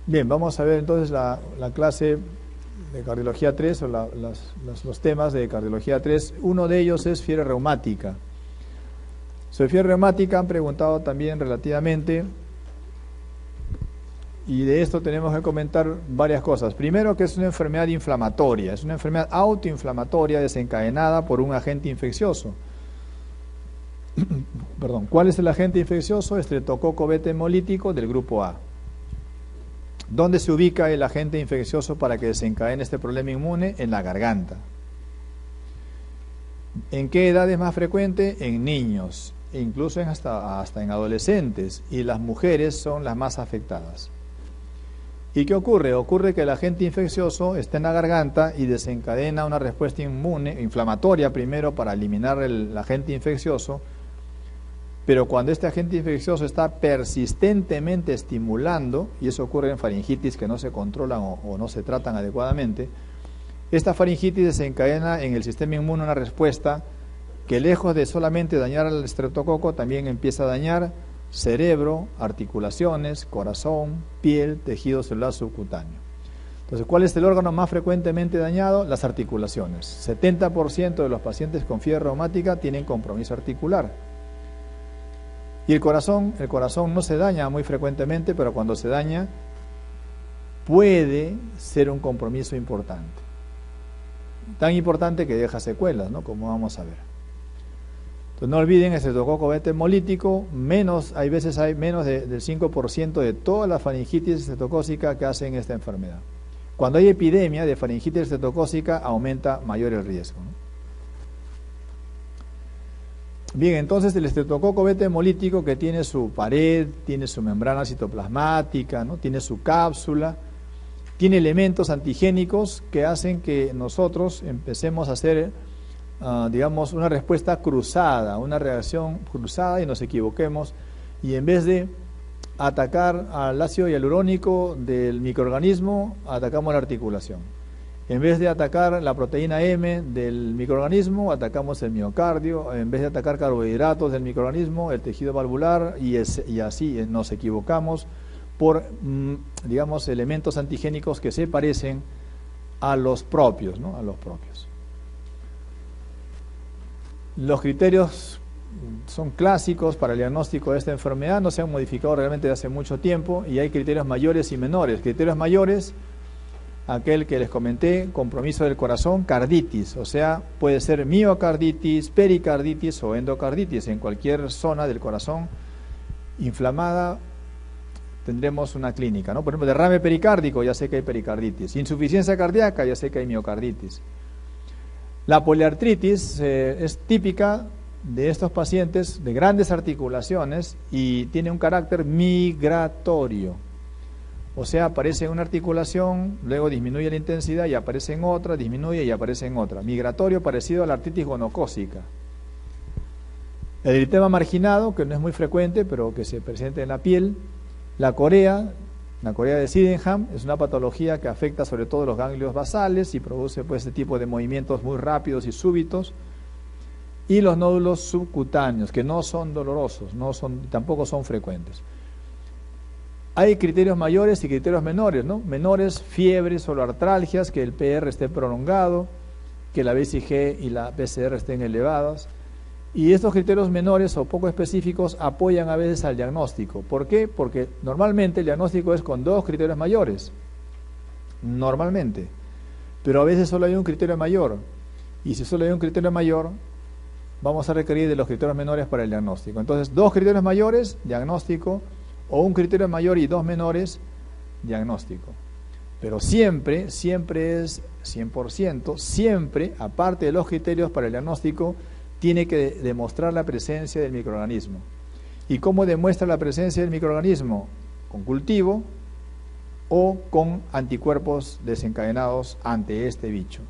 Bien, vamos a ver entonces la clase de cardiología 3 o los temas de cardiología 3. Uno de ellos es fiebre reumática. Sobre fiebre reumática han preguntado también relativamente, y de esto tenemos que comentar varias cosas. Primero, que es una enfermedad inflamatoria, es una enfermedad autoinflamatoria desencadenada por un agente infeccioso. Perdón, ¿cuál es el agente infeccioso? Estreptococo beta hemolítico del grupo A. ¿Dónde se ubica el agente infeccioso para que desencadene este problema inmune? En la garganta. ¿En qué edad es más frecuente? En niños, e incluso hasta en adolescentes, y las mujeres son las más afectadas. ¿Y qué ocurre? Ocurre que el agente infeccioso está en la garganta y desencadena una respuesta inmune, inflamatoria primero para eliminar el agente infeccioso, pero cuando este agente infeccioso está persistentemente estimulando, y eso ocurre en faringitis que no se controlan o no se tratan adecuadamente, esta faringitis desencadena en el sistema inmune una respuesta que, lejos de solamente dañar al estreptococo, también empieza a dañar cerebro, articulaciones, corazón, piel, tejido celular subcutáneo. Entonces, ¿cuál es el órgano más frecuentemente dañado? Las articulaciones. 70% de los pacientes con fiebre reumática tienen compromiso articular. Y el corazón no se daña muy frecuentemente, pero cuando se daña puede ser un compromiso importante. Tan importante que deja secuelas, ¿no? Como vamos a ver. Entonces no olviden, el estreptococo beta hemolítico, hay veces hay menos del 5% de toda la faringitis estreptocócica que hacen esta enfermedad. Cuando hay epidemia de faringitis estreptocócica aumenta mayor el riesgo, ¿no? Bien, entonces el estreptococo beta hemolítico, que tiene su pared, tiene su membrana citoplasmática, ¿no? Tiene su cápsula, tiene elementos antigénicos que hacen que nosotros empecemos a hacer, digamos, una respuesta cruzada, una reacción cruzada, y nos equivoquemos, y en vez de atacar al ácido hialurónico del microorganismo, atacamos la articulación. En vez de atacar la proteína M del microorganismo, atacamos el miocardio. En vez de atacar carbohidratos del microorganismo, el tejido valvular, y así nos equivocamos por, digamos, elementos antigénicos que se parecen a los propios, ¿no? A los propios. Los criterios son clásicos para el diagnóstico de esta enfermedad, no se han modificado realmente desde hace mucho tiempo, y hay criterios mayores y menores. Criterios mayores: aquel que les comenté, compromiso del corazón, carditis, o sea, puede ser miocarditis, pericarditis o endocarditis. En cualquier zona del corazón inflamada tendremos una clínica, ¿no? Por ejemplo, derrame pericárdico, ya sé que hay pericarditis. Insuficiencia cardíaca, ya sé que hay miocarditis. La poliartritis es típica de estos pacientes de grandes articulaciones y tiene un carácter migratorio. O sea, aparece en una articulación, luego disminuye la intensidad y aparece en otra, disminuye y aparece en otra. Migratorio, parecido a la artritis gonocócica. El eritema marginado, que no es muy frecuente, pero que se presenta en la piel. La corea de Sydenham, es una patología que afecta sobre todo los ganglios basales y produce, pues, este tipo de movimientos muy rápidos y súbitos. Y los nódulos subcutáneos, que no son dolorosos, tampoco son frecuentes. Hay criterios mayores y criterios menores, ¿no? Menores, fiebres o artralgias, que el PR esté prolongado, que la BCG y la PCR estén elevadas. Y estos criterios menores o poco específicos apoyan a veces al diagnóstico. ¿Por qué? Porque normalmente el diagnóstico es con 2 criterios mayores. Normalmente. Pero a veces solo hay un criterio mayor. Y si solo hay un criterio mayor, vamos a requerir de los criterios menores para el diagnóstico. Entonces, 2 criterios mayores, diagnóstico, o un criterio mayor y 2 menores, diagnóstico. Pero siempre es 100%, siempre, aparte de los criterios para el diagnóstico, tiene que demostrar la presencia del microorganismo. ¿Y cómo demuestra la presencia del microorganismo? Con cultivo o con anticuerpos desencadenados ante este bicho.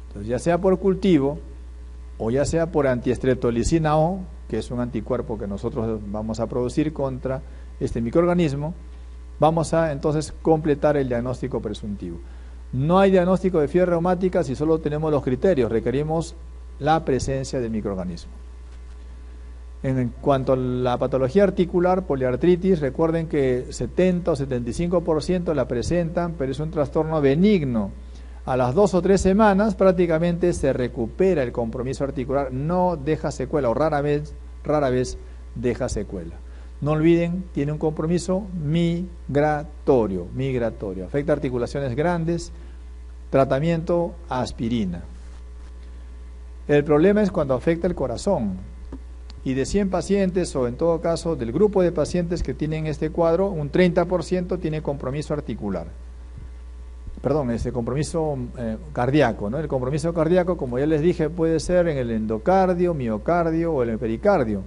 Entonces, ya sea por cultivo o ya sea por antiestreptolicina O, que es un anticuerpo que nosotros vamos a producir contra este microorganismo, vamos a entonces completar el diagnóstico presuntivo. No hay diagnóstico de fiebre reumática si solo tenemos los criterios, requerimos la presencia del microorganismo. En cuanto a la patología articular, poliartritis, recuerden que 70 o 75% la presentan, pero es un trastorno benigno. A las 2 o 3 semanas prácticamente se recupera el compromiso articular, no deja secuela o rara vez deja secuela. No olviden, tiene un compromiso migratorio, afecta articulaciones grandes, tratamiento aspirina. El problema es cuando afecta el corazón. Y de 100 pacientes, o en todo caso del grupo de pacientes que tienen este cuadro, un 30% tiene compromiso articular. Perdón, compromiso cardíaco, ¿no? El compromiso cardíaco, como ya les dije, puede ser en el endocardio, miocardio o el pericardio.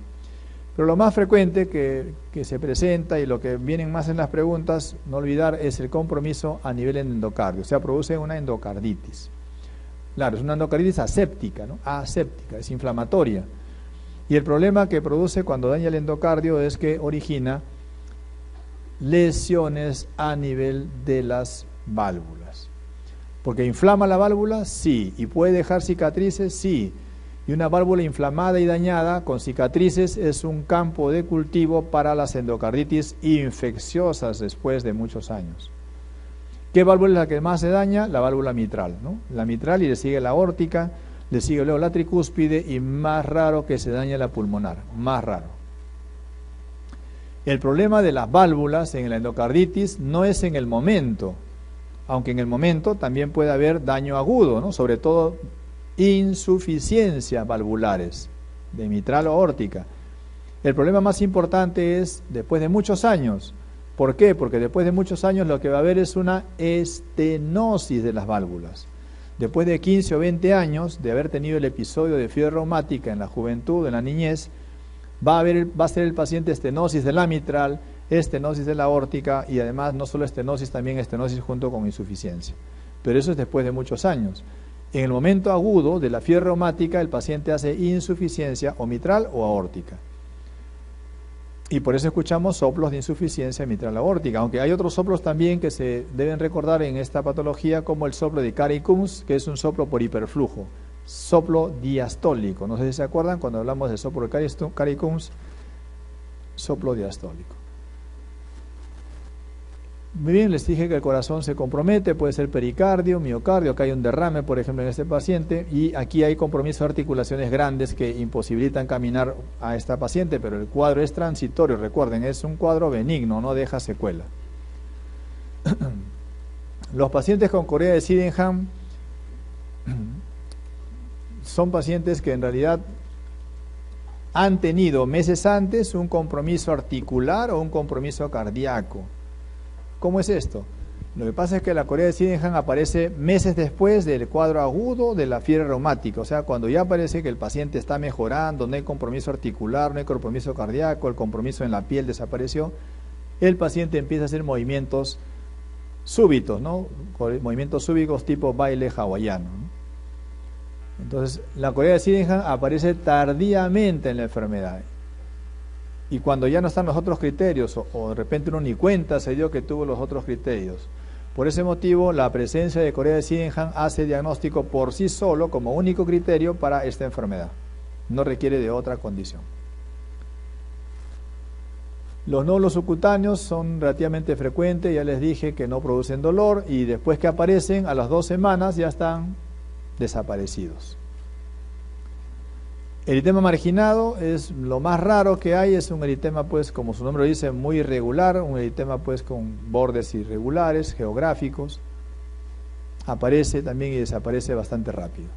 Pero lo más frecuente que se presenta y lo que vienen más en las preguntas, no olvidar, es el compromiso a nivel endocardio. O sea, produce una endocarditis. Claro, es una endocarditis aséptica, ¿no? Aséptica, es inflamatoria. Y el problema que produce cuando daña el endocardio es que origina lesiones a nivel de las válvulas. Porque inflama la válvula, sí. Y puede dejar cicatrices, sí. Y una válvula inflamada y dañada con cicatrices es un campo de cultivo para las endocarditis infecciosas después de muchos años. ¿Qué válvula es la que más se daña? La válvula mitral, ¿no? La mitral, y le sigue la aórtica, le sigue luego la tricúspide, y más raro que se dañe la pulmonar, más raro. El problema de las válvulas en la endocarditis no es en el momento, aunque en el momento también puede haber daño agudo, ¿no? Sobre todo insuficiencias valvulares de mitral o aórtica. El problema más importante es después de muchos años. ¿Por qué? Porque después de muchos años lo que va a haber es una estenosis de las válvulas. Después de 15 o 20 años de haber tenido el episodio de fiebre reumática en la juventud, en la niñez, va a ser el paciente estenosis de la mitral, estenosis de la aórtica, y además no solo estenosis, también estenosis junto con insuficiencia. Pero eso es después de muchos años. En el momento agudo de la fiebre reumática, el paciente hace insuficiencia o mitral o aórtica. Y por eso escuchamos soplos de insuficiencia mitral aórtica, aunque hay otros soplos también que se deben recordar en esta patología, como el soplo de Carey-Combs, que es un soplo por hiperflujo, soplo diastólico. No sé si se acuerdan cuando hablamos del soplo de Carey-Combs, soplo diastólico. Muy bien, les dije que el corazón se compromete, puede ser pericardio, miocardio, acá hay un derrame, por ejemplo, en este paciente, y aquí hay compromiso de articulaciones grandes que imposibilitan caminar a esta paciente, pero el cuadro es transitorio, recuerden, es un cuadro benigno, no deja secuela. Los pacientes con corea de Sydenham son pacientes que en realidad han tenido meses antes un compromiso articular o un compromiso cardíaco. ¿Cómo es esto? Lo que pasa es que la corea de Sydenham aparece meses después del cuadro agudo de la fiebre reumática, o sea, cuando ya parece que el paciente está mejorando, no hay compromiso articular, no hay compromiso cardíaco, el compromiso en la piel desapareció, el paciente empieza a hacer movimientos súbitos, ¿no? Movimientos súbitos tipo baile hawaiano, ¿no? Entonces, la corea de Sydenham aparece tardíamente en la enfermedad. Y cuando ya no están los otros criterios, o de repente uno ni cuenta se dio que tuvo los otros criterios. Por ese motivo, la presencia de corea de Sydenham hace diagnóstico por sí solo como único criterio para esta enfermedad. No requiere de otra condición. Los nódulos subcutáneos son relativamente frecuentes, ya les dije que no producen dolor, y después que aparecen, a las 2 semanas ya están desaparecidos. Eritema marginado es lo más raro que hay, es un eritema, pues, como su nombre lo dice, muy irregular, un eritema, pues, con bordes irregulares, geográficos. Aparece también y desaparece bastante rápido.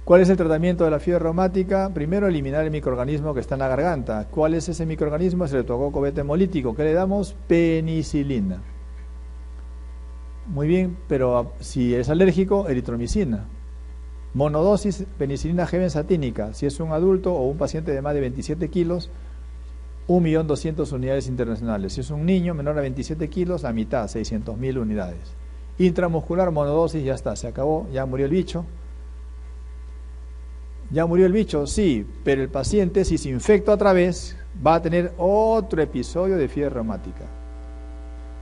¿Cuál es el tratamiento de la fiebre reumática? Primero, eliminar el microorganismo que está en la garganta. ¿Cuál es ese microorganismo? Es el Streptococcus beta hemolítico. ¿Qué le damos? Penicilina. Muy bien, pero si es alérgico, eritromicina. Monodosis, penicilina G benzatínica. Si es un adulto o un paciente de más de 27 kilos, 1.200.000 unidades internacionales. Si es un niño menor a 27 kilos, la mitad, 600.000 unidades. Intramuscular, monodosis, ya está, se acabó, ya murió el bicho. ¿Ya murió el bicho? Sí, pero el paciente, si se infecta otra vez, va a tener otro episodio de fiebre reumática.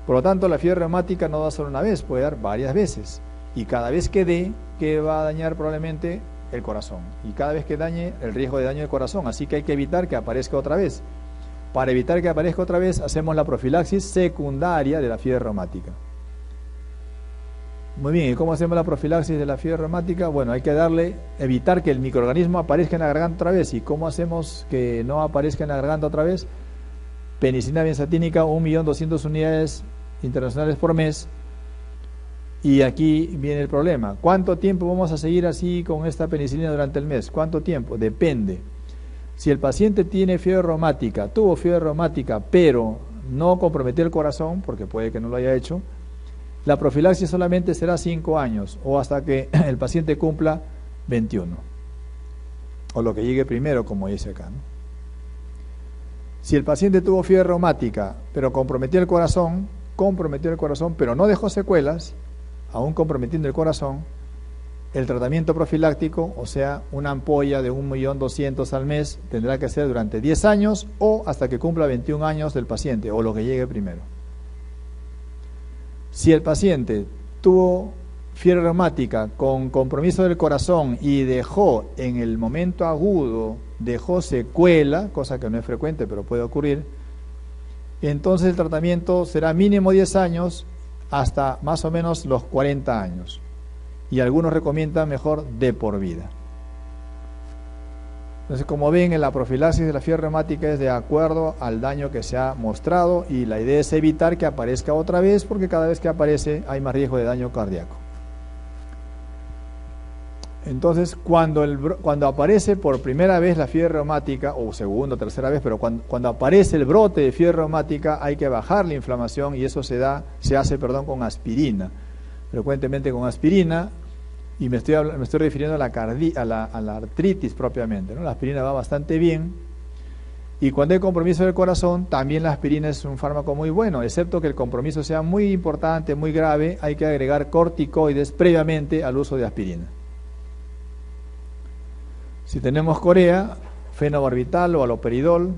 Por lo tanto, la fiebre reumática no da solo una vez, puede dar varias veces. Y cada vez que dé, ¿qué va a dañar probablemente? el corazón. Y cada vez que dañe, el riesgo de daño del corazón. Así que hay que evitar que aparezca otra vez. Para evitar que aparezca otra vez, hacemos la profilaxis secundaria de la fiebre reumática. Muy bien, ¿y cómo hacemos la profilaxis de la fiebre reumática? Bueno, hay que evitar que el microorganismo aparezca en la garganta otra vez. ¿Y cómo hacemos que no aparezca en la garganta otra vez? Penicilina benzatínica, 1.200.000 unidades internacionales por mes. Y aquí viene el problema. ¿Cuánto tiempo vamos a seguir así con esta penicilina durante el mes? ¿Cuánto tiempo? Depende. Si el paciente tiene fiebre reumática, tuvo fiebre reumática, pero no comprometió el corazón, porque puede que no lo haya hecho, la profilaxis solamente será 5 años o hasta que el paciente cumpla 21. O lo que llegue primero, como dice acá, ¿no? Si el paciente tuvo fiebre reumática, pero comprometió el corazón, pero no dejó secuelas, aún comprometiendo el corazón, el tratamiento profiláctico, o sea, una ampolla de 1.200.000 al mes, tendrá que ser durante 10 años o hasta que cumpla 21 años del paciente, o lo que llegue primero. Si el paciente tuvo fiebre reumática con compromiso del corazón y dejó en el momento agudo, dejó secuela, cosa que no es frecuente pero puede ocurrir, entonces el tratamiento será mínimo 10 años hasta más o menos los 40 años. Y algunos recomiendan mejor de por vida. Entonces, como ven, en la profilaxis de la fiebre reumática es de acuerdo al daño que se ha mostrado y la idea es evitar que aparezca otra vez porque cada vez que aparece hay más riesgo de daño cardíaco. Entonces, cuando aparece por primera vez la fiebre reumática, o segunda o tercera vez, pero cuando aparece el brote de fiebre reumática hay que bajar la inflamación y eso se hace con aspirina. Frecuentemente con aspirina, y me estoy refiriendo a la artritis propiamente, ¿no? La aspirina va bastante bien, y cuando hay compromiso del corazón, también la aspirina es un fármaco muy bueno, excepto que el compromiso sea muy importante, muy grave, hay que agregar corticoides previamente al uso de aspirina. Si tenemos corea, fenobarbital o haloperidol,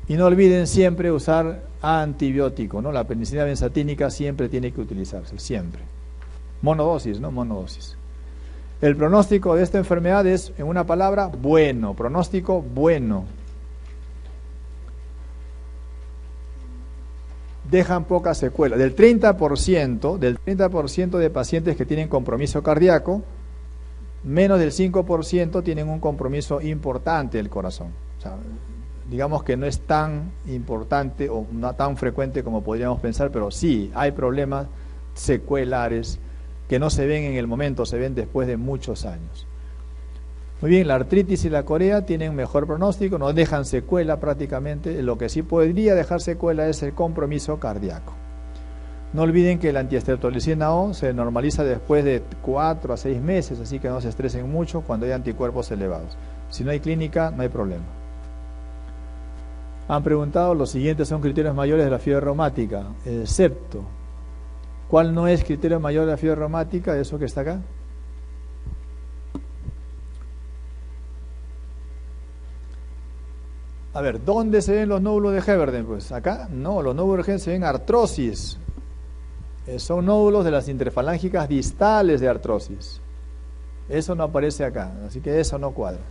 y no olviden siempre usar antibiótico, ¿no? La penicilina benzatínica siempre tiene que utilizarse, siempre. Monodosis, ¿no? Monodosis. El pronóstico de esta enfermedad es, en una palabra, bueno. Pronóstico bueno. Dejan pocas secuelas. Del 30% de pacientes que tienen compromiso cardíaco, menos del 5% tienen un compromiso importante del corazón. O sea, digamos que no es tan importante o no tan frecuente como podríamos pensar, pero sí hay problemas secuelares que no se ven en el momento, se ven después de muchos años. Muy bien, la artritis y la corea tienen mejor pronóstico, no dejan secuela prácticamente. Lo que sí podría dejar secuela es el compromiso cardíaco. No olviden que la antiestreptolicina O se normaliza después de 4 a 6 meses, así que no se estresen mucho cuando hay anticuerpos elevados. Si no hay clínica, no hay problema. Han preguntado, los siguientes son criterios mayores de la fiebre reumática, excepto, ¿cuál no es criterio mayor de la fiebre reumática? Eso que está acá. A ver, ¿dónde se ven los nódulos de Heberden? Pues acá, no, los nódulos de Heberden se ven artrosis. Son nódulos de las interfalángicas distales de artrosis. Eso no aparece acá, así que eso no cuadra.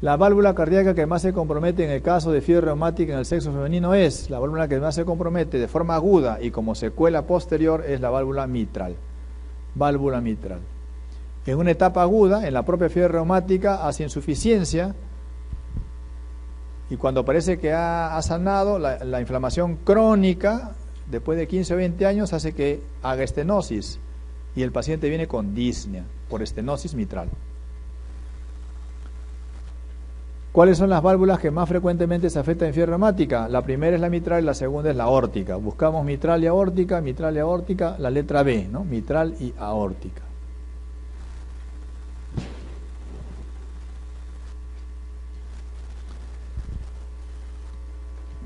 La válvula cardíaca que más se compromete en el caso de fiebre reumática en el sexo femenino es, la válvula que más se compromete de forma aguda y como secuela posterior es la válvula mitral. Válvula mitral. En una etapa aguda, en la propia fiebre reumática, hace insuficiencia y cuando parece que ha sanado, la inflamación crónica, después de 15 o 20 años, hace que haga estenosis y el paciente viene con disnea por estenosis mitral. ¿Cuáles son las válvulas que más frecuentemente se afectan en fiebre reumática? La primera es la mitral y la segunda es la aórtica. Buscamos mitral y aórtica, la letra B, ¿no? Mitral y aórtica.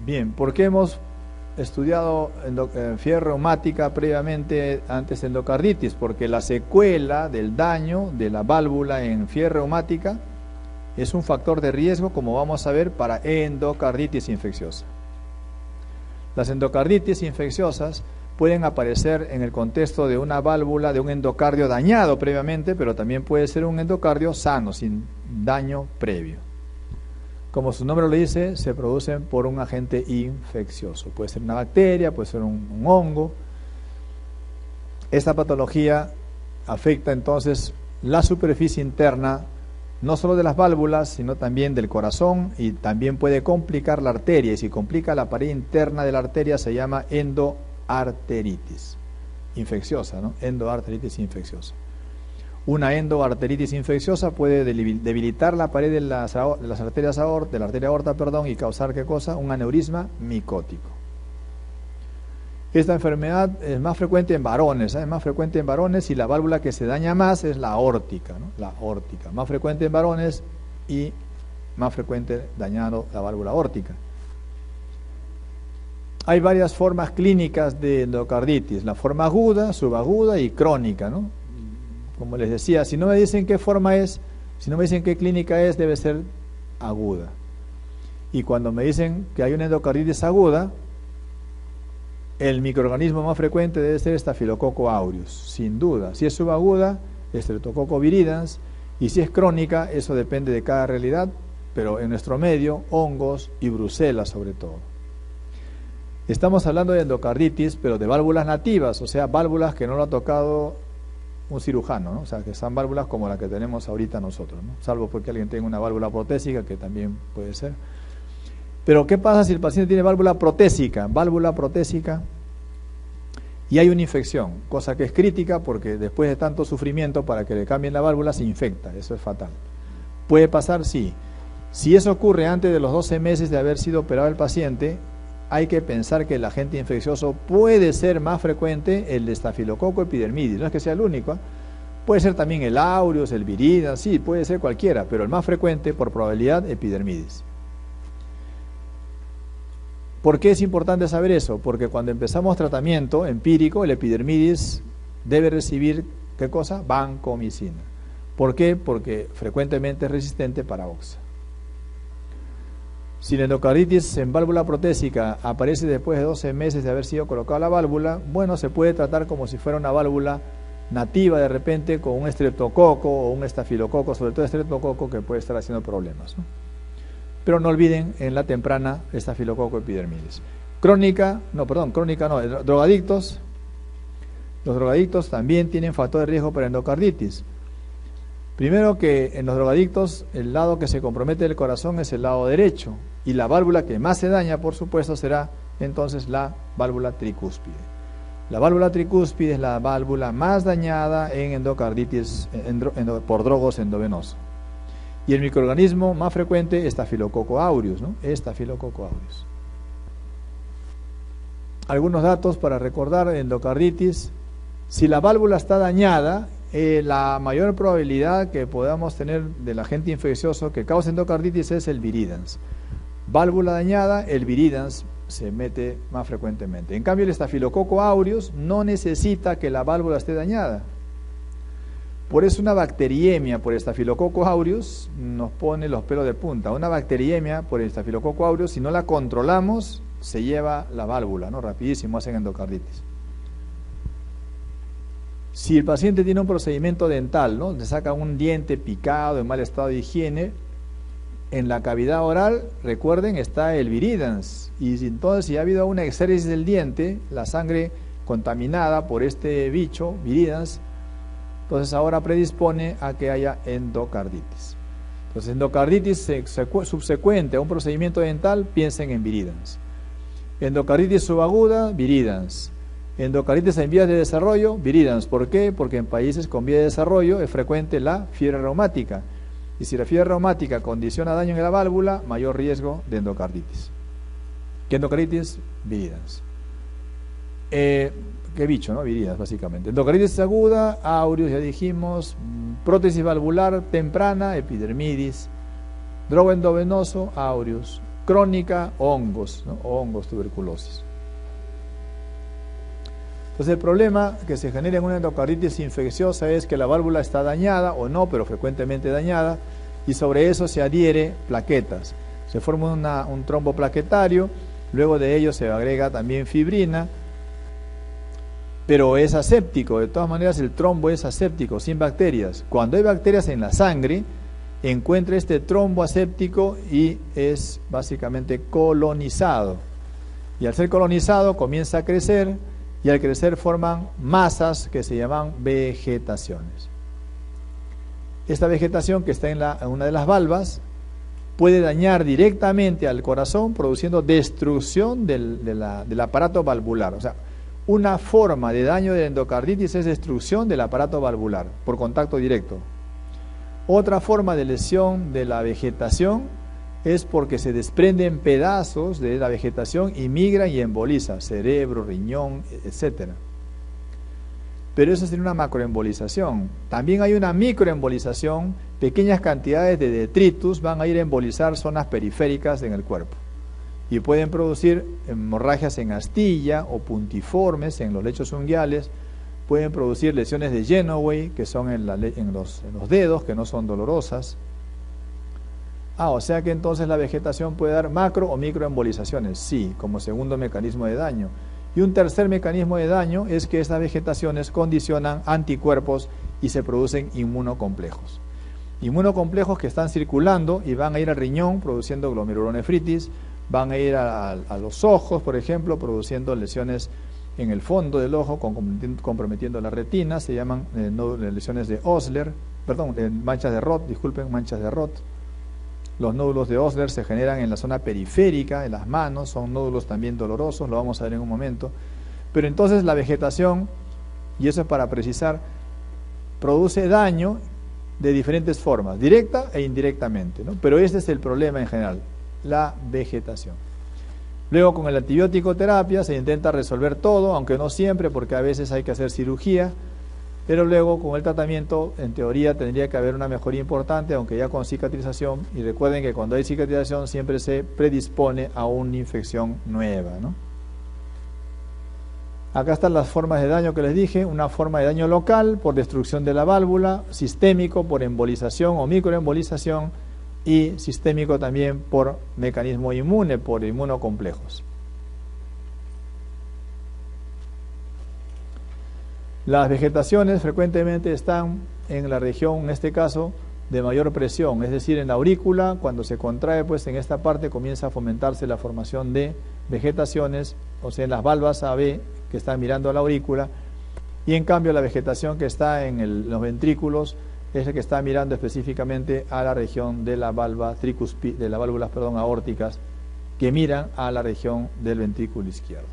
Bien, ¿por qué hemos estudiado fiebre reumática previamente antes de endocarditis? Porque la secuela del daño de la válvula en fiebre reumática es un factor de riesgo, como vamos a ver, para endocarditis infecciosa. Las endocarditis infecciosas pueden aparecer en el contexto de una válvula, de un endocardio dañado previamente, pero también puede ser un endocardio sano, sin daño previo. Como su nombre lo dice, se producen por un agente infeccioso. Puede ser una bacteria, puede ser un hongo. Esta patología afecta entonces la superficie interna, no solo de las válvulas, sino también del corazón, y también puede complicar la arteria. Y si complica la pared interna de la arteria, se llama endoarteritis infecciosa, ¿no? Endoarteritis infecciosa. Una endoarteritis infecciosa puede debilitar la pared de las arterias de la arteria aorta, y causar ¿qué cosa? Un aneurisma micótico. Esta enfermedad es más frecuente en varones, es más frecuente en varones, y la válvula que se daña más es la aórtica, ¿no? La aórtica, más frecuente en varones y más frecuente dañando la válvula aórtica. Hay varias formas clínicas de endocarditis, la forma aguda, subaguda y crónica, ¿no? Como les decía, si no me dicen qué forma es, si no me dicen qué clínica es, debe ser aguda. Y cuando me dicen que hay una endocarditis aguda, el microorganismo más frecuente debe ser Staphylococcus aureus, sin duda. Si es subaguda, Streptococcus viridans, y si es crónica, eso depende de cada realidad, pero en nuestro medio, hongos y brucelas sobre todo. Estamos hablando de endocarditis, pero de válvulas nativas, o sea, válvulas que no lo ha tocado un cirujano, ¿no? O sea, que son válvulas como la que tenemos ahorita nosotros, ¿no? Salvo porque alguien tenga una válvula protésica, que también puede ser. Pero ¿qué pasa si el paciente tiene válvula protésica y hay una infección? Cosa que es crítica, porque después de tanto sufrimiento para que le cambien la válvula se infecta, eso es fatal. ¿Puede pasar? Sí. Si eso ocurre antes de los 12 meses de haber sido operado el paciente, hay que pensar que el agente infeccioso puede ser más frecuente el de Staphylococcus epidermidis. No es que sea el único, ¿eh? Puede ser también el aureus, el viridans, sí, puede ser cualquiera, pero el más frecuente por probabilidad epidermidis. ¿Por qué es importante saber eso? Porque cuando empezamos tratamiento empírico, el epidermidis debe recibir, ¿qué cosa? Vancomicina. ¿Por qué? Porque frecuentemente es resistente para oxa. Si la endocarditis en válvula protésica aparece después de 12 meses de haber sido colocada la válvula, bueno, se puede tratar como si fuera una válvula nativa de repente con un estreptococo o un estafilococo, sobre todo estreptococo, que puede estar haciendo problemas, ¿no? Pero no olviden en la temprana Staphylococcus epidermidis. Crónica no, drogadictos. Los drogadictos también tienen factor de riesgo para endocarditis. Primero, que en los drogadictos el lado que se compromete del corazón es el lado derecho, y la válvula que más se daña, por supuesto, será entonces la válvula tricúspide. La válvula tricúspide es la válvula más dañada en endocarditis por drogos endovenosos. Y el microorganismo más frecuente es Staphylococcus aureus, ¿no? Staphylococcus aureus. Algunos datos para recordar endocarditis. Si la válvula está dañada, la mayor probabilidad que podamos tener del agente infeccioso que causa endocarditis es el viridans. Válvula dañada, el viridans se mete más frecuentemente. En cambio, el Staphylococcus aureus no necesita que la válvula esté dañada. Por eso una bacteriemia por Staphylococcus aureus nos pone los pelos de punta. Una bacteriemia por el Staphylococcus aureus, si no la controlamos, se lleva la válvula, ¿no? Rapidísimo, hacen endocarditis. Si el paciente tiene un procedimiento dental, ¿no? Le sacan un diente picado, en mal estado de higiene, en la cavidad oral, recuerden, está el viridans. Y entonces, si ha habido una exéresis del diente, la sangre contaminada por este bicho, viridans, entonces ahora predispone a que haya endocarditis. Entonces, endocarditis subsecuente a un procedimiento dental, piensen en viridans. Endocarditis subaguda, viridans. Endocarditis en vías de desarrollo, viridans. ¿Por qué? Porque en países con vías de desarrollo es frecuente la fiebre reumática. Y si la fiebre reumática condiciona daño en la válvula, mayor riesgo de endocarditis. ¿Qué endocarditis? Viridans. ¿Qué bicho, no? Viridans, básicamente. Endocarditis aguda, aureus, ya dijimos. Prótesis valvular temprana, epidermidis. Drogo endovenoso, aureus. Crónica, hongos, ¿no? Hongos, tuberculosis. Entonces, el problema que se genera en una endocarditis infecciosa es que la válvula está dañada, o no, pero frecuentemente dañada, y sobre eso se adhiere plaquetas. Se forma un trombo plaquetario, luego de ello se agrega también fibrina, pero es aséptico. De todas maneras, el trombo es aséptico, sin bacterias. Cuando hay bacterias en la sangre, encuentra este trombo aséptico y es básicamente colonizado. Y al ser colonizado comienza a crecer, y al crecer forman masas que se llaman vegetaciones. Esta vegetación que está en una de las valvas puede dañar directamente al corazón, produciendo destrucción del aparato valvular. O sea, una forma de daño de endocarditis es destrucción del aparato valvular por contacto directo. Otra forma de lesión de la vegetación es porque se desprenden pedazos de la vegetación y migra y emboliza cerebro, riñón, etc. Pero eso es una macroembolización. También hay una microembolización. Pequeñas cantidades de detritus van a ir a embolizar zonas periféricas en el cuerpo y pueden producir hemorragias en astilla o puntiformes en los lechos unguiales. Pueden producir lesiones de Genoway, que son en los dedos, que no son dolorosas. O sea que entonces la vegetación puede dar macro o microembolizaciones, sí, como segundo mecanismo de daño. Y un tercer mecanismo de daño es que estas vegetaciones condicionan anticuerpos y se producen inmunocomplejos. Inmunocomplejos que están circulando y van a ir al riñón produciendo glomerulonefritis, van a ir a los ojos, por ejemplo, produciendo lesiones en el fondo del ojo, comprometiendo la retina, se llaman lesiones de Osler, manchas de Roth. Los nódulos de Osler se generan en la zona periférica, en las manos, son nódulos también dolorosos, lo vamos a ver en un momento. Pero entonces la vegetación, y eso es para precisar, produce daño de diferentes formas, directa e indirectamente, ¿no? Pero este es el problema en general, la vegetación. Luego con el antibiótico terapia se intenta resolver todo, aunque no siempre, porque a veces hay que hacer cirugía, pero luego con el tratamiento, en teoría, tendría que haber una mejoría importante, aunque ya con cicatrización, y recuerden que cuando hay cicatrización siempre se predispone a una infección nueva, ¿no? Acá están las formas de daño que les dije, una forma de daño local por destrucción de la válvula, sistémico por embolización o microembolización, y sistémico también por mecanismo inmune, por inmunocomplejos. Las vegetaciones frecuentemente están en la región, en este caso, de mayor presión, es decir, en la aurícula. Cuando se contrae, pues en esta parte comienza a fomentarse la formación de vegetaciones, o sea, en las valvas AB que están mirando a la aurícula, y en cambio la vegetación que está en los ventrículos es el que está mirando específicamente a la región de la válvula de las válvulas, aórticas, que miran a la región del ventrículo izquierdo.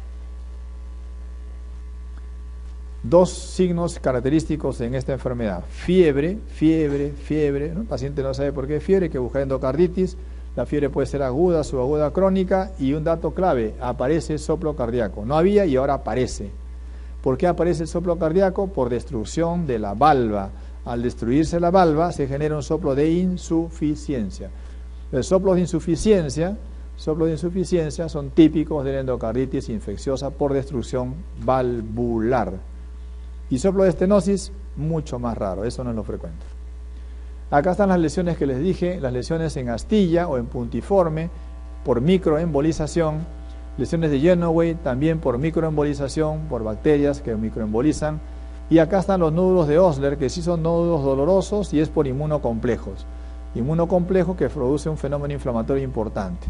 Dos signos característicos en esta enfermedad: fiebre, ¿no? El paciente no sabe por qué fiebre, hay que buscar endocarditis. La fiebre puede ser aguda, subaguda, crónica, y un dato clave: aparece soplo cardíaco. No había y ahora aparece. ¿Por qué aparece el soplo cardíaco? Por destrucción de la valva. Al destruirse la valva se genera un soplo de insuficiencia. Los soplos de insuficiencia son típicos de la endocarditis infecciosa por destrucción valvular. Y soplo de estenosis, mucho más raro, eso no es lo frecuente. Acá están las lesiones que les dije, las lesiones en astilla o en puntiforme por microembolización, lesiones de Genoway también por microembolización, por bacterias que microembolizan, y acá están los nódulos de Osler, que sí son nódulos dolorosos y es por inmunocomplejos que produce un fenómeno inflamatorio importante.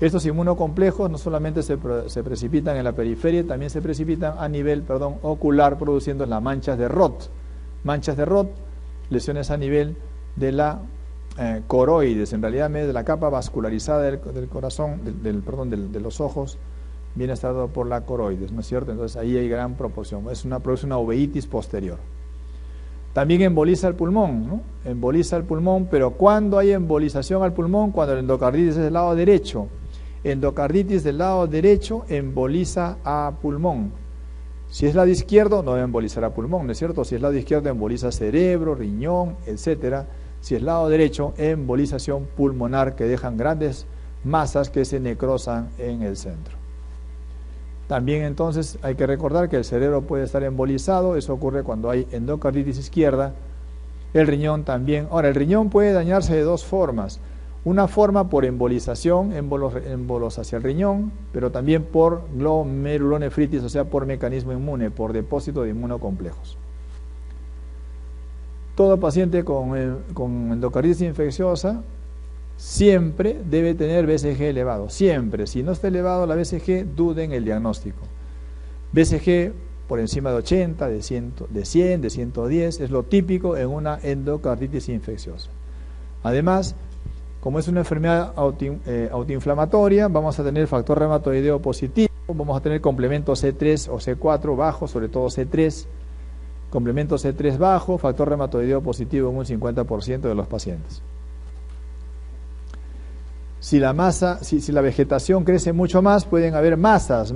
Estos inmunocomplejos no solamente se precipitan en la periferia, también se precipitan a nivel ocular, produciendo las manchas de Roth. Manchas de Roth, lesiones a nivel de la coroides, en realidad de la capa vascularizada del corazón, de los ojos, viene estado por la coroides, ¿no es cierto? Entonces ahí hay gran proporción, produce una uveitis posterior. También emboliza el pulmón, ¿no? Emboliza el pulmón, pero ¿cuándo hay embolización al pulmón? Cuando el endocarditis es del lado derecho. Endocarditis del lado derecho emboliza a pulmón. Si es lado izquierdo, no debe embolizar a pulmón, ¿no es cierto? Si es lado izquierdo, emboliza cerebro, riñón, etcétera. Si es lado derecho, embolización pulmonar, que dejan grandes masas que se necrosan en el centro. También entonces hay que recordar que el cerebro puede estar embolizado, eso ocurre cuando hay endocarditis izquierda. El riñón también. Ahora, el riñón puede dañarse de dos formas. Una forma por embolización, émbolos hacia el riñón, pero también por glomerulonefritis, o sea, por mecanismo inmune, por depósito de inmunocomplejos. Todo paciente con endocarditis infecciosa siempre debe tener BCG elevado, siempre. Si no está elevado la BCG, duden el diagnóstico. BCG por encima de 80, de 100, de 110, es lo típico en una endocarditis infecciosa. Además, como es una enfermedad autoinflamatoria, vamos a tener factor reumatoideo positivo, vamos a tener complemento C3 o C4 bajo, sobre todo C3, complemento C3 bajo, factor reumatoideo positivo en un 50% de los pacientes. Si la vegetación crece mucho más, pueden haber masas,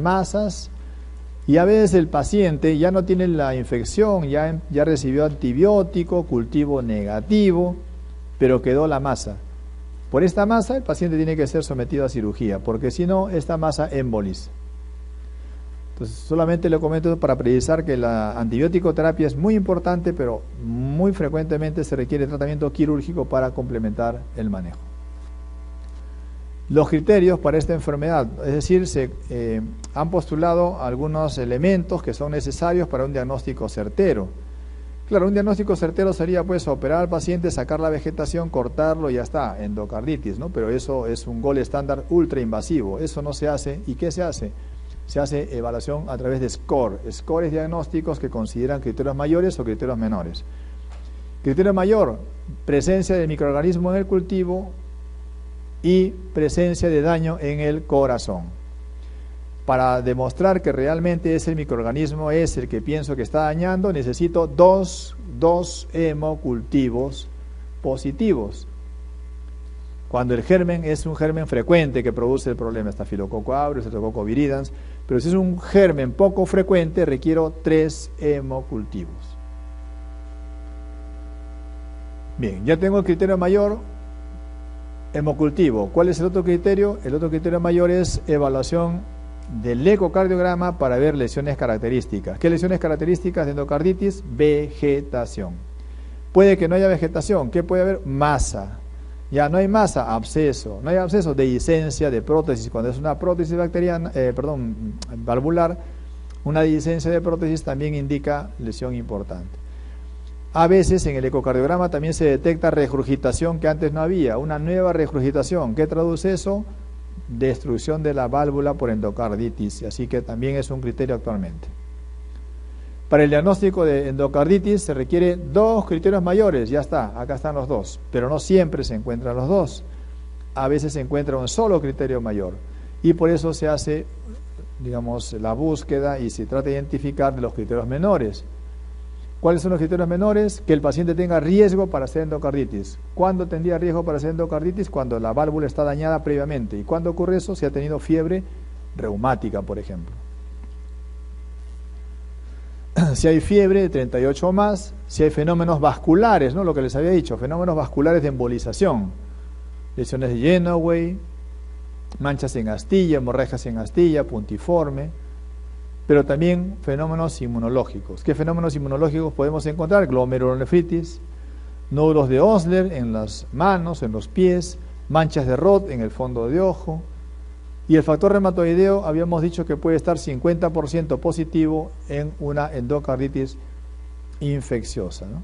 y a veces el paciente ya no tiene la infección, ya recibió antibiótico, cultivo negativo, pero quedó la masa. Por esta masa el paciente tiene que ser sometido a cirugía, porque si no, esta masa emboliza. Entonces, solamente le comento para precisar que la antibiótico terapia es muy importante, pero muy frecuentemente se requiere tratamiento quirúrgico para complementar el manejo. Los criterios para esta enfermedad, es decir, se han postulado algunos elementos que son necesarios para un diagnóstico certero. Claro, un diagnóstico certero sería pues operar al paciente, sacar la vegetación, cortarlo y ya está, endocarditis, ¿no? Pero eso es un gold estándar ultra invasivo, eso no se hace. ¿Y qué se hace? Se hace evaluación a través de scores diagnósticos que consideran criterios mayores o criterios menores. Criterio mayor, presencia de microorganismo en el cultivo y presencia de daño en el corazón. Para demostrar que realmente ese microorganismo es el que pienso que está dañando, necesito dos hemocultivos positivos. Cuando el germen es un germen frecuente que produce el problema, Staphylococcus aureus, Streptococcus viridans, pero si es un germen poco frecuente, requiero 3 hemocultivos. Bien, ya tengo el criterio mayor, hemocultivo. ¿Cuál es el otro criterio? El otro criterio mayor es evaluación del ecocardiograma para ver lesiones características. ¿Qué lesiones características de endocarditis? Vegetación. Puede que no haya vegetación. ¿Qué puede haber? Masa. Ya no hay masa, absceso. No hay absceso, dehiscencia de prótesis. Cuando es una prótesis bacteriana, valvular, una dehiscencia de prótesis también indica lesión importante. A veces en el ecocardiograma también se detecta regurgitación que antes no había, una nueva regurgitación. ¿Qué traduce eso? Destrucción de la válvula por endocarditis, así que también es un criterio actualmente. Para el diagnóstico de endocarditis se requiere 2 criterios mayores, ya está, acá están los 2, pero no siempre se encuentran los 2. A veces se encuentra un solo criterio mayor y por eso se hace, digamos, la búsqueda y se trata de identificar de los criterios menores. ¿Cuáles son los criterios menores? Que el paciente tenga riesgo para hacer endocarditis. ¿Cuándo tendría riesgo para hacer endocarditis? Cuando la válvula está dañada previamente. ¿Y cuándo ocurre eso? Si ha tenido fiebre reumática, por ejemplo. Si hay fiebre de 38 o más, si hay fenómenos vasculares, ¿no? Lo que les había dicho, fenómenos vasculares de embolización, lesiones de Genoway, manchas en astilla, hemorragias en astilla, puntiforme, pero también fenómenos inmunológicos. ¿Qué fenómenos inmunológicos podemos encontrar? Glomerulonefritis, nódulos de Osler en las manos, en los pies, manchas de Roth en el fondo de ojo. Y el factor reumatoideo habíamos dicho que puede estar 50% positivo en una endocarditis infecciosa, ¿no?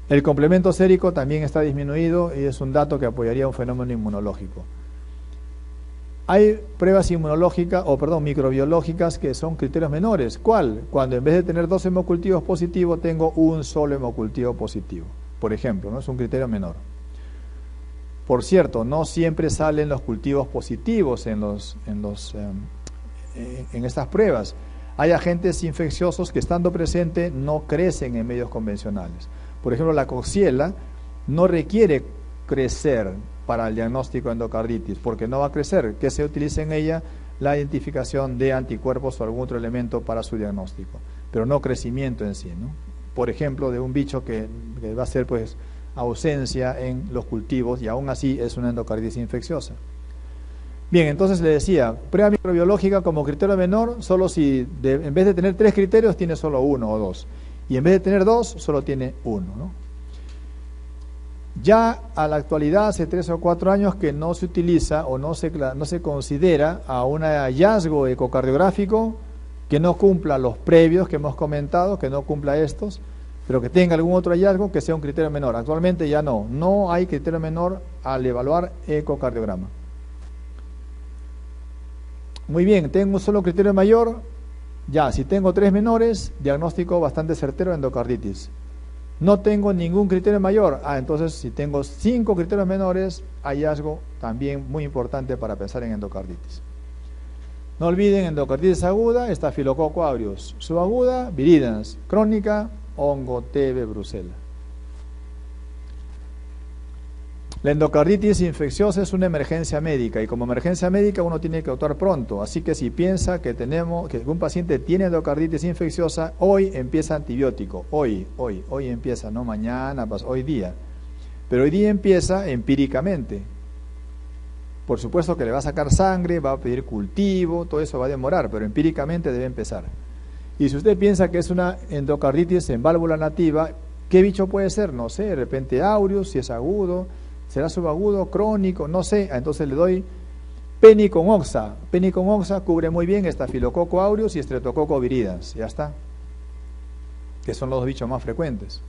El complemento sérico también está disminuido y es un dato que apoyaría un fenómeno inmunológico. Hay pruebas microbiológicas que son criterios menores. ¿Cuál? Cuando en vez de tener 2 hemocultivos positivos, tengo un solo hemocultivo positivo. Por ejemplo, ¿no? Es un criterio menor. Por cierto, no siempre salen los cultivos positivos en estas pruebas. Hay agentes infecciosos que estando presente no crecen en medios convencionales. Por ejemplo, la Coxiella no requiere crecer para el diagnóstico de endocarditis, porque no va a crecer, que se utilice en ella la identificación de anticuerpos o algún otro elemento para su diagnóstico, pero no crecimiento en sí, ¿no? Por ejemplo, de un bicho que va a ser pues ausencia en los cultivos y aún así es una endocarditis infecciosa. Bien, entonces le decía, prueba microbiológica como criterio menor, solo si en vez de tener 3 criterios tiene solo 1 o 2, y en vez de tener 2 solo tiene 1, ¿no? Ya a la actualidad, hace 3 o 4 años que no se utiliza o no se considera a un hallazgo ecocardiográfico que no cumpla los previos que hemos comentado, que no cumpla estos, pero que tenga algún otro hallazgo que sea un criterio menor. Actualmente ya no hay criterio menor al evaluar ecocardiograma. Muy bien, tengo un solo criterio mayor, ya, si tengo 3 menores, diagnóstico bastante certero de endocarditis. No tengo ningún criterio mayor, entonces si tengo 5 criterios menores, hallazgo también muy importante para pensar en endocarditis. No olviden, endocarditis aguda, estafilococo aureus, subaguda, viridans, crónica, hongo TB brucella. La endocarditis infecciosa es una emergencia médica y como emergencia médica uno tiene que actuar pronto, así que si piensa que un paciente tiene endocarditis infecciosa, hoy empieza antibiótico, hoy empieza, no mañana, hoy día, pero hoy día empieza empíricamente. Por supuesto que le va a sacar sangre, va a pedir cultivo, todo eso va a demorar, pero empíricamente debe empezar. Y si usted piensa que es una endocarditis en válvula nativa, ¿qué bicho puede ser? No sé, de repente aureus, si es agudo, será subagudo, crónico, no sé, entonces le doy Peni con oxa. Peni con oxa cubre muy bien estafilococo aureus y streptococo viridans, ya está, que son los bichos más frecuentes.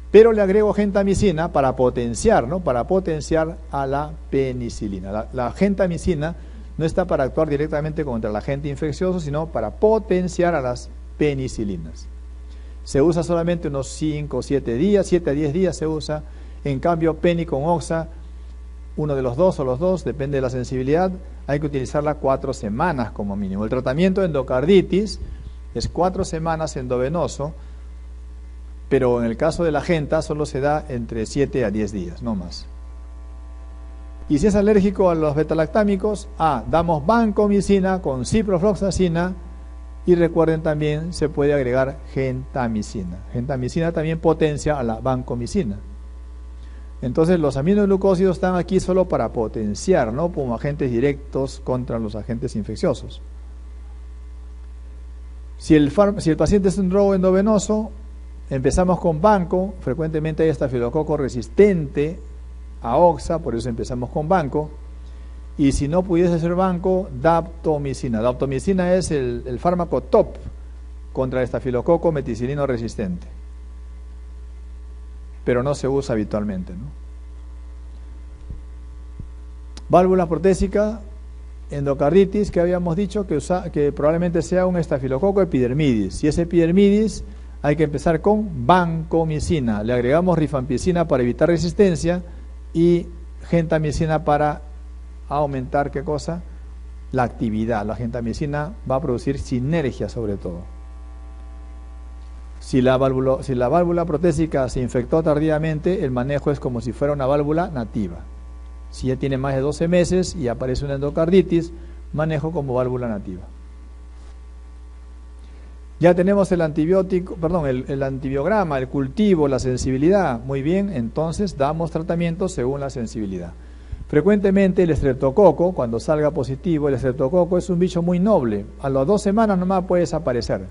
Pero le agrego gentamicina para potenciar, ¿no? Para potenciar a la penicilina. La gentamicina no está para actuar directamente contra el agente infeccioso, sino para potenciar a las penicilinas. Se usa solamente unos 5 o 7 días, 7 a 10 días se usa. En cambio, Peni con oxa, uno de los dos o los dos, depende de la sensibilidad, hay que utilizarla 4 semanas como mínimo. El tratamiento de endocarditis es 4 semanas endovenoso, pero en el caso de la genta solo se da entre 7 a 10 días, no más. Y si es alérgico a los betalactámicos, damos vancomicina con ciprofloxacina y recuerden también se puede agregar gentamicina. Gentamicina también potencia a la vancomicina. Entonces los aminoglucósidos están aquí solo para potenciar, no como agentes directos contra los agentes infecciosos. Si el paciente es un drogo endovenoso, empezamos con banco, frecuentemente hay estafilococo resistente a oxa, por eso empezamos con banco. Y si no pudiese ser banco, daptomicina. Daptomicina es el fármaco top contra el estafilococo meticilino resistente, pero no se usa habitualmente, ¿no? Válvula protésica, endocarditis, que habíamos dicho que probablemente sea un estafilococo epidermidis. Si es epidermidis, hay que empezar con vancomicina. Le agregamos rifampicina para evitar resistencia y gentamicina para aumentar, ¿qué cosa? La actividad. La gentamicina va a producir sinergia sobre todo. Si la válvula protésica se infectó tardíamente, el manejo es como si fuera una válvula nativa. Si ya tiene más de 12 meses y aparece una endocarditis, manejo como válvula nativa. Ya tenemos el antibiótico, el antibiograma, el cultivo, la sensibilidad. Muy bien, entonces damos tratamiento según la sensibilidad. Frecuentemente el estreptococo, cuando salga positivo, el estreptococo es un bicho muy noble. A las 2 semanas nomás puede desaparecer.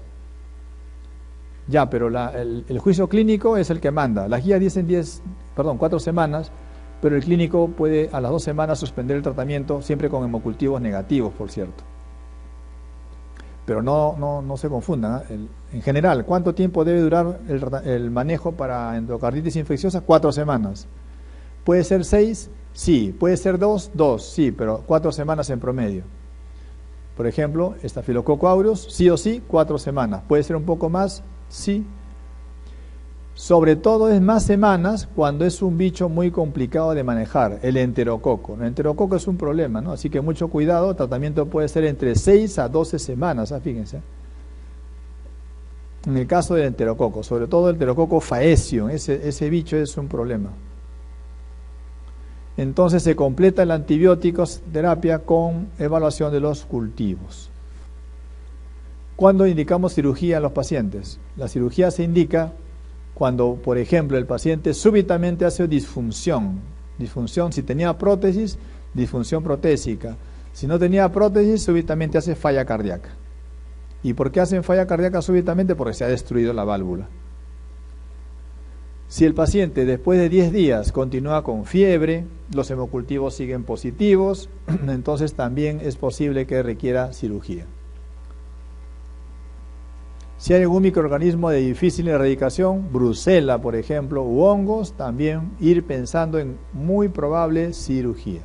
Ya, pero el juicio clínico es el que manda. Las guías dicen 4 semanas, pero el clínico puede a las 2 semanas suspender el tratamiento, siempre con hemocultivos negativos, por cierto. Pero no se confundan, ¿eh? En general, ¿cuánto tiempo debe durar el manejo para endocarditis infecciosa? 4 semanas. ¿Puede ser 6? Sí. ¿Puede ser 2? 2, sí, pero 4 semanas en promedio. Por ejemplo, estafilococo aureus, sí o sí, 4 semanas. ¿Puede ser un poco más? Sí. Sobre todo es más semanas cuando es un bicho muy complicado de manejar, el enterococo. El enterococo es un problema, ¿no? Así que mucho cuidado, el tratamiento puede ser entre 6 a 12 semanas, fíjense. En el caso del enterococo, sobre todo el enterococo faecio, ese bicho es un problema. Entonces se completa el antibiótico terapia con evaluación de los cultivos. ¿Cuándo indicamos cirugía en los pacientes? La cirugía se indica cuando, por ejemplo, el paciente súbitamente hace disfunción, si tenía prótesis, disfunción protésica, si no tenía prótesis, súbitamente hace falla cardíaca. ¿Y por qué hacen falla cardíaca súbitamente? Porque se ha destruido la válvula. Si el paciente después de 10 días continúa con fiebre, los hemocultivos siguen positivos, entonces también es posible que requiera cirugía. Si hay algún microorganismo de difícil erradicación, brucela por ejemplo, u hongos, también ir pensando en muy probable cirugía.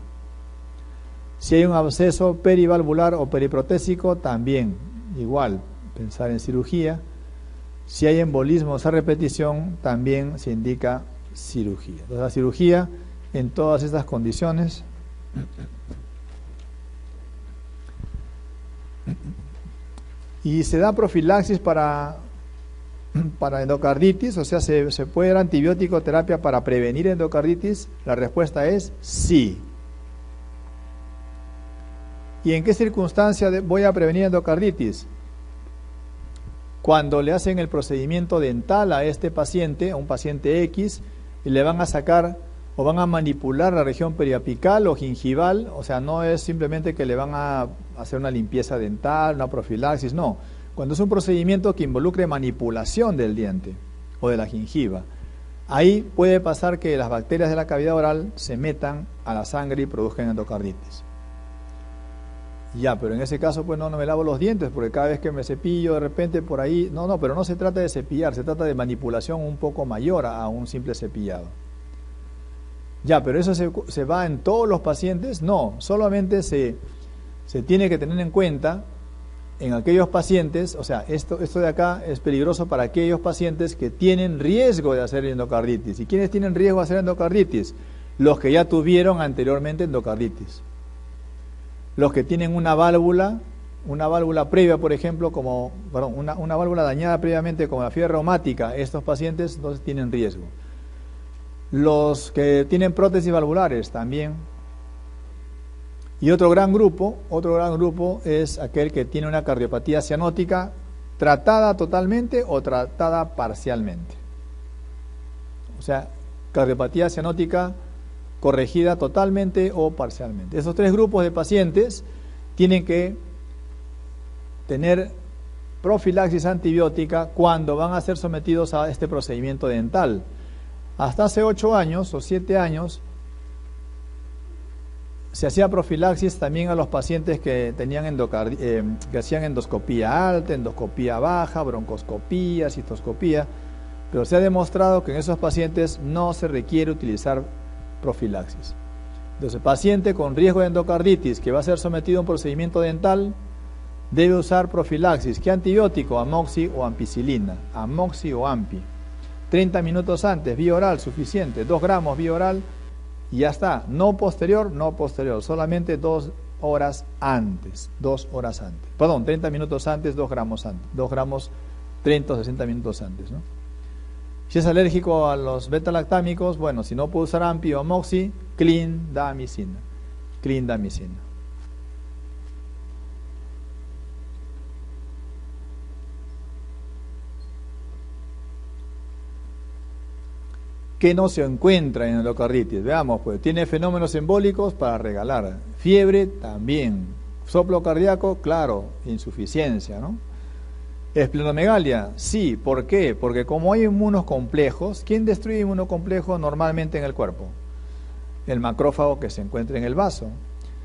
Si hay un absceso perivalvular o periprotésico, también igual pensar en cirugía. Si hay embolismos a repetición, también se indica cirugía. Entonces, la cirugía en todas estas condiciones. Y se da profilaxis para endocarditis, o sea, ¿se puede dar antibiótico terapia para prevenir endocarditis? La respuesta es sí. ¿Y en qué circunstancia voy a prevenir endocarditis? Cuando le hacen el procedimiento dental a este paciente, a un paciente X, y le van a sacar o van a manipular la región periapical o gingival, o sea, no es simplemente que le van a hacer una limpieza dental, una profilaxis, no. Cuando es un procedimiento que involucre manipulación del diente o de la gingiva, ahí puede pasar que las bacterias de la cavidad oral se metan a la sangre y produzcan endocarditis. Ya, pero en ese caso pues no me lavo los dientes, porque cada vez que me cepillo de repente por ahí, pero no se trata de cepillar, se trata de manipulación un poco mayor a un simple cepillado. Ya, pero eso se va en todos los pacientes, no, solamente se tiene que tener en cuenta en aquellos pacientes, o sea, esto de acá es peligroso para aquellos pacientes que tienen riesgo de hacer endocarditis. ¿Y quiénes tienen riesgo de hacer endocarditis? Los que ya tuvieron anteriormente endocarditis. Los que tienen una válvula previa, por ejemplo, una válvula dañada previamente como la fiebre reumática, estos pacientes entonces tienen riesgo. Los que tienen prótesis valvulares también. Y otro gran grupo es aquel que tiene una cardiopatía cianótica tratada totalmente o tratada parcialmente. O sea, cardiopatía cianótica corregida totalmente o parcialmente. Esos tres grupos de pacientes tienen que tener profilaxis antibiótica cuando van a ser sometidos a este procedimiento dental. Hasta hace 8 años o 7 años se hacía profilaxis también a los pacientes que tenían que hacían endoscopía alta, endoscopía baja, broncoscopía, cistoscopía, pero se ha demostrado que en esos pacientes no se requiere utilizar profilaxis. Entonces, paciente con riesgo de endocarditis que va a ser sometido a un procedimiento dental debe usar profilaxis. ¿Qué antibiótico? Amoxi o ampicilina. Amoxi o ampi. 30 minutos antes, vía oral, suficiente. 2 gramos vía oral y ya está. No posterior, solamente 2 horas antes. 2 horas antes. Perdón, 30 minutos antes, 2 gramos antes. 2 gramos, 30 o 60 minutos antes, ¿no? Si es alérgico a los beta-lactámicos, bueno, si no puede usar ampi o amoxi, clindamicina. Clindamicina. ¿Qué no se encuentra en endocarditis? Veamos, pues, tiene fenómenos embólicos para regalar. Fiebre también. Soplo cardíaco, claro, insuficiencia, ¿no? Esplenomegalia, sí. ¿Por qué? Porque como hay inmunocomplejos, ¿quién destruye inmunocomplejos normalmente en el cuerpo? El macrófago que se encuentra en el vaso.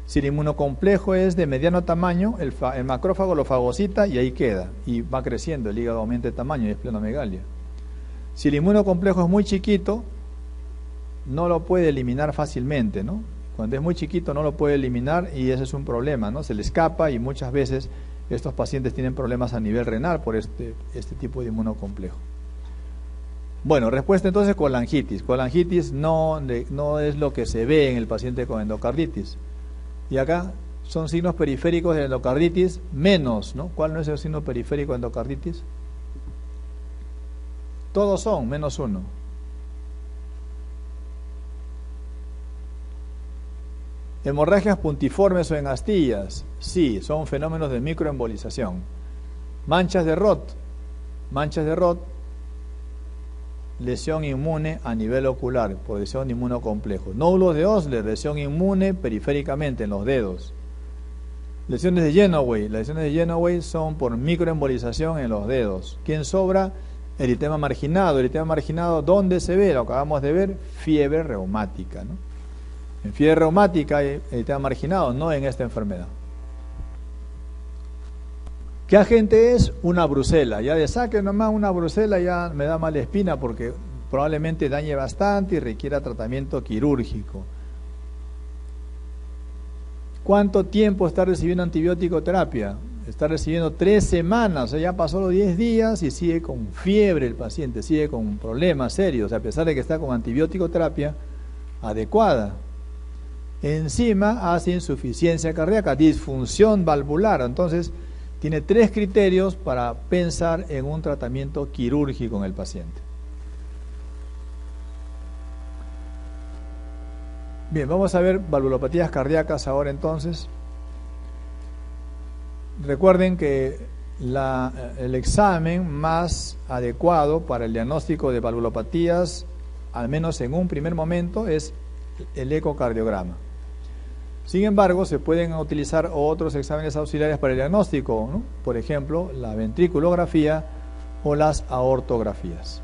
Si el inmunocomplejo es de mediano tamaño, el macrófago lo fagocita y ahí queda. Y va creciendo, el hígado aumenta de tamaño y esplenomegalia. Si el inmunocomplejo es muy chiquito, no lo puede eliminar fácilmente, ¿no? Cuando es muy chiquito no lo puede eliminar y ese es un problema, ¿no? Se le escapa y muchas veces estos pacientes tienen problemas a nivel renal por este tipo de inmunocomplejo. Bueno, respuesta entonces: colangitis. Colangitis no es lo que se ve en el paciente con endocarditis. Y acá son signos periféricos de endocarditis menos, ¿no? ¿Cuál no es el signo periférico de endocarditis? Todos son, menos uno. Hemorragias puntiformes o en astillas, sí, son fenómenos de microembolización. Manchas de Roth, lesión inmune a nivel ocular, por lesión inmunocomplejo. Nódulos de Osler, lesión inmune periféricamente en los dedos. Lesiones de Genoway, las lesiones de Genoway son por microembolización en los dedos. ¿Quién sobra? Eritema marginado, ¿dónde se ve? Lo acabamos de ver, fiebre reumática, ¿no? En fiebre reumática hay eritema marginado, no en esta enfermedad. ¿Qué agente es? Una brucela. Ya de saque nomás una brucela ya me da mala espina porque probablemente dañe bastante y requiera tratamiento quirúrgico. ¿Cuánto tiempo está recibiendo antibiótico terapia? Está recibiendo 3 semanas, o sea, ya pasó los 10 días y sigue con fiebre el paciente, sigue con problemas serios, a pesar de que está con antibiótico terapia adecuada. Encima hace insuficiencia cardíaca, disfunción valvular, entonces tiene 3 criterios para pensar en un tratamiento quirúrgico en el paciente. Bien, vamos a ver valvulopatías cardíacas ahora entonces. Recuerden que el examen más adecuado para el diagnóstico de valvulopatías, al menos en un primer momento, es el ecocardiograma. Sin embargo, se pueden utilizar otros exámenes auxiliares para el diagnóstico, ¿no? Por ejemplo, la ventriculografía o las aortografías.